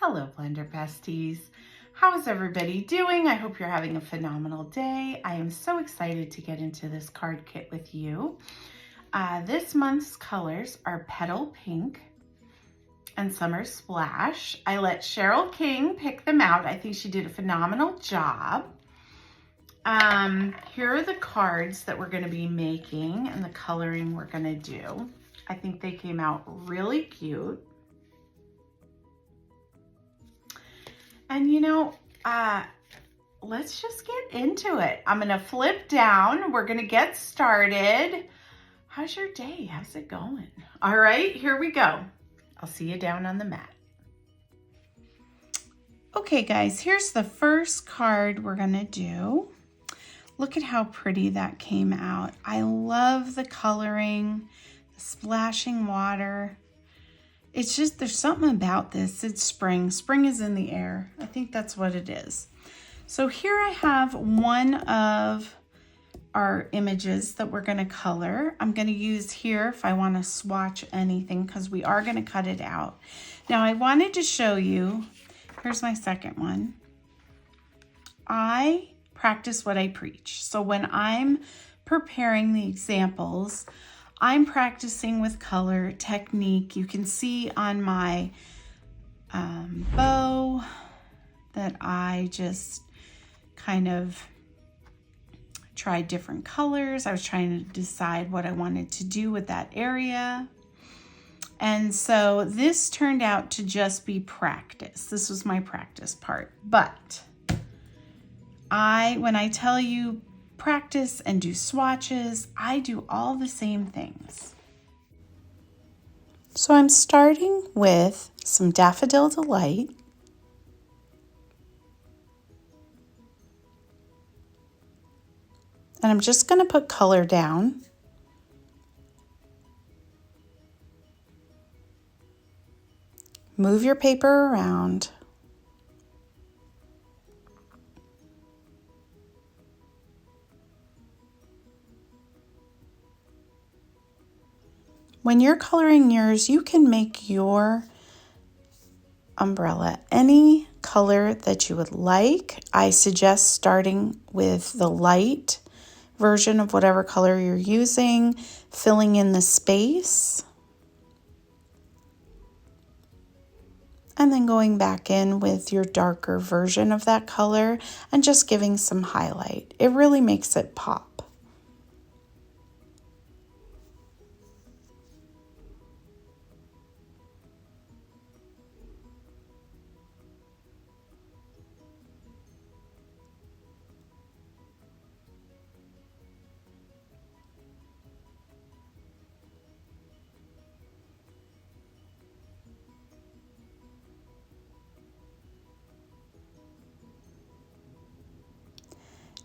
Hello, Blender Besties. How is everybody doing? I hope you're having a phenomenal day. I am so excited to get into this card kit with you. This month's colors are Petal Pink and Summer Splash. I let Cheryl King pick them out. I think she did a phenomenal job. Here are the cards that we're going to be making and the coloring we're going to do. I think they came out really cute. And you know, let's just get into it. I'm gonna flip down. We're gonna get started. How's your day? How's it going? All right, here we go. I'll see you down on the mat. Okay, guys, here's the first card we're gonna do. Look at how pretty that came out. I love the coloring, the splashing water. It's just, there's something about this. It's spring. Spring is in the air. I think that's what it is. So here I have one of our images that we're going to color. I'm going to use here if I want to swatch anything because we are going to cut it out. Now I wanted to show you, here's my second one. I practice what I preach. So when I'm preparing the examples, I'm practicing with color technique. You can see on my bow that I just kind of tried different colors. I was trying to decide what I wanted to do with that area. And so this turned out to just be practice. This was my practice part. But when I tell you practice and do swatches, I do all the same things. So I'm starting with some Daffodil Delight. And I'm just going to put color down. Move your paper around. When you're coloring yours, you can make your umbrella any color that you would like. I suggest starting with the light version of whatever color you're using, filling in the space, and then going back in with your darker version of that color and just giving some highlight. It really makes it pop.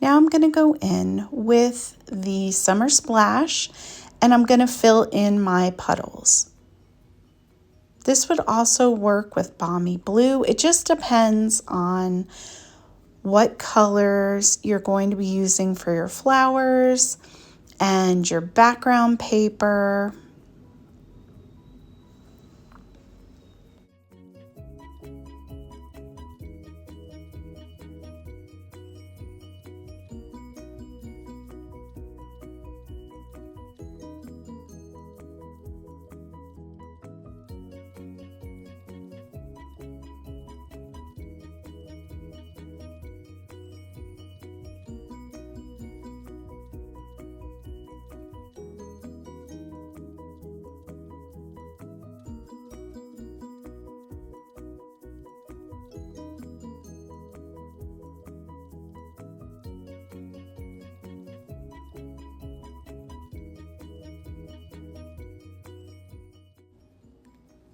Now I'm going to go in with the Summer Splash and I'm going to fill in my puddles. This would also work with Balmy Blue. It just depends on what colors you're going to be using for your flowers and your background paper.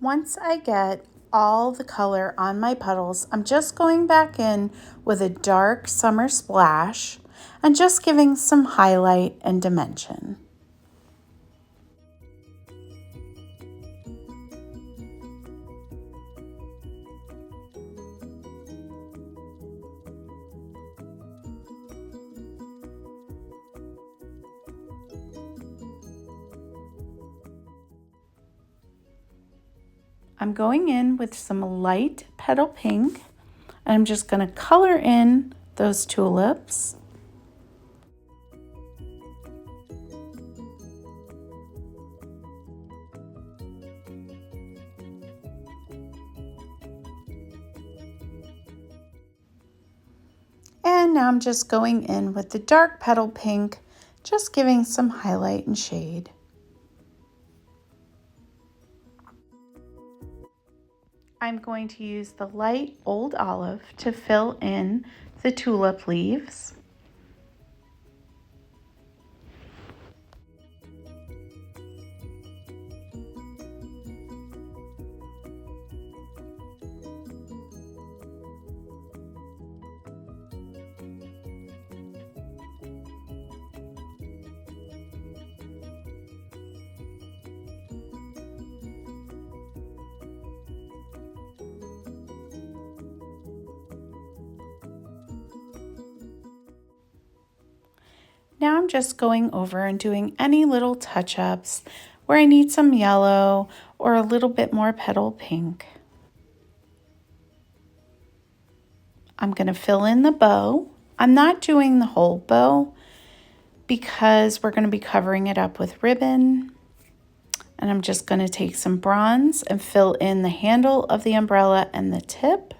Once I get all the color on my puddles, I'm just going back in with a dark Summer Splash and just giving some highlight and dimension. I'm going in with some light petal pink, and I'm just going to color in those tulips. And now I'm just going in with the dark petal pink, just giving some highlight and shade. I'm going to use the light old olive to fill in the tulip leaves. Now I'm just going over and doing any little touch-ups where I need some yellow or a little bit more petal pink. I'm going to fill in the bow. I'm not doing the whole bow because we're going to be covering it up with ribbon. And I'm just going to take some bronze and fill in the handle of the umbrella and the tip.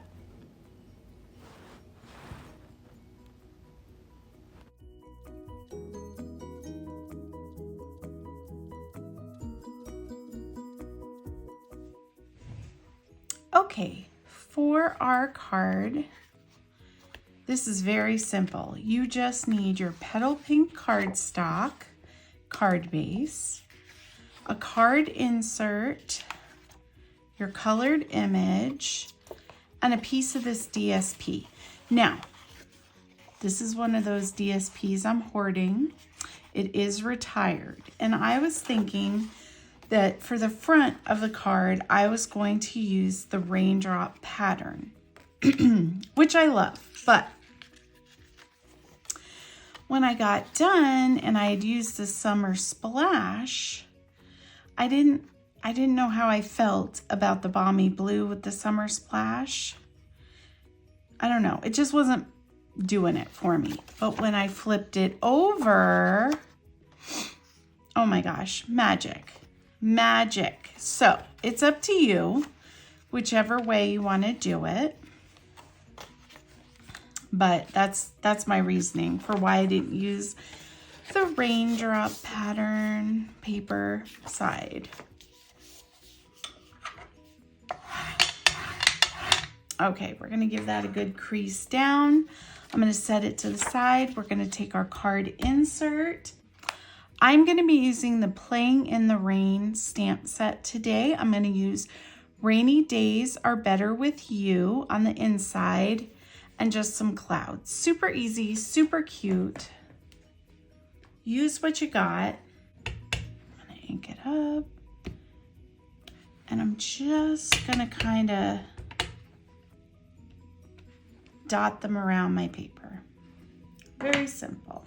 Okay, for our card, this is very simple. You just need your petal pink cardstock, card base, a card insert, your colored image, and a piece of this DSP. Now, this is one of those DSPs I'm hoarding. It is retired, and I was thinking that for the front of the card, I was going to use the raindrop pattern, which I love. But when I got done and I had used the summer splash, I didn't know how I felt about the balmy blue with the summer splash. I don't know. It just wasn't doing it for me. But when I flipped it over, oh my gosh, magic. Magic. So it's up to you, whichever way you want to do it. But that's my reasoning for why I didn't use the raindrop pattern paper side. Okay, we're going to give that a good crease down. I'm going to set it to the side. We're going to take our card insert. I'm going to be using the Playing in the Rain stamp set today. I'm going to use Rainy Days Are Better With You on the inside and just some clouds. Super easy, super cute. Use what you got. I'm going to ink it up. And I'm just going to kind of dot them around my paper. Very simple.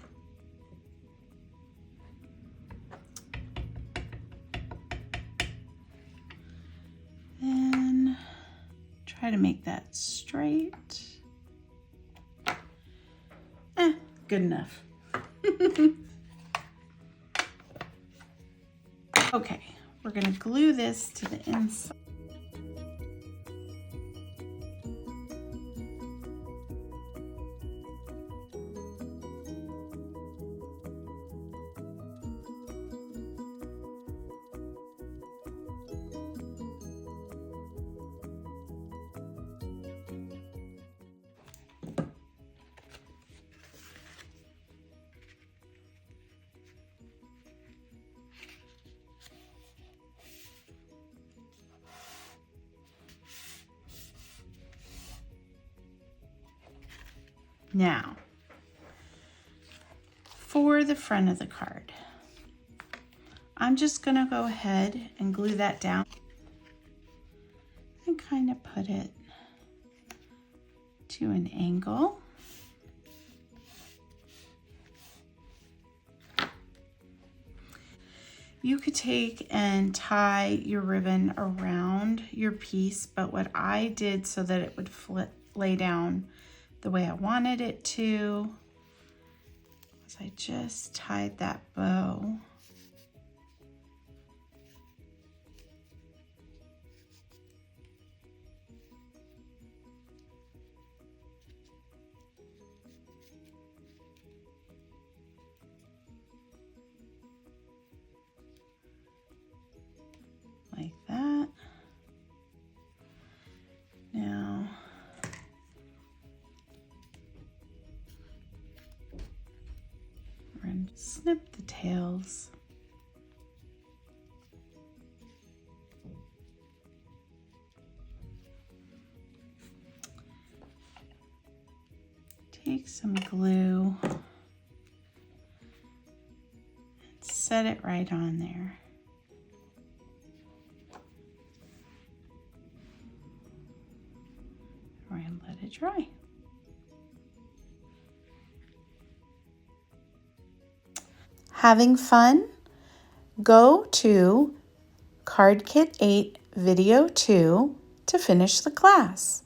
Then try to make that straight. Good enough. Okay, we're gonna glue this to the inside. Now, for the front of the card, I'm just going to go ahead and glue that down and kind of put it to an angle. You could take and tie your ribbon around your piece, but what I did so that it would lay down the way I wanted it to was I just tied that bow like that. Now, we're going to snip the tails. Take some glue and set it right on there. And let it dry. Having fun? Go to Card Kit 8 Video 2 to finish the class.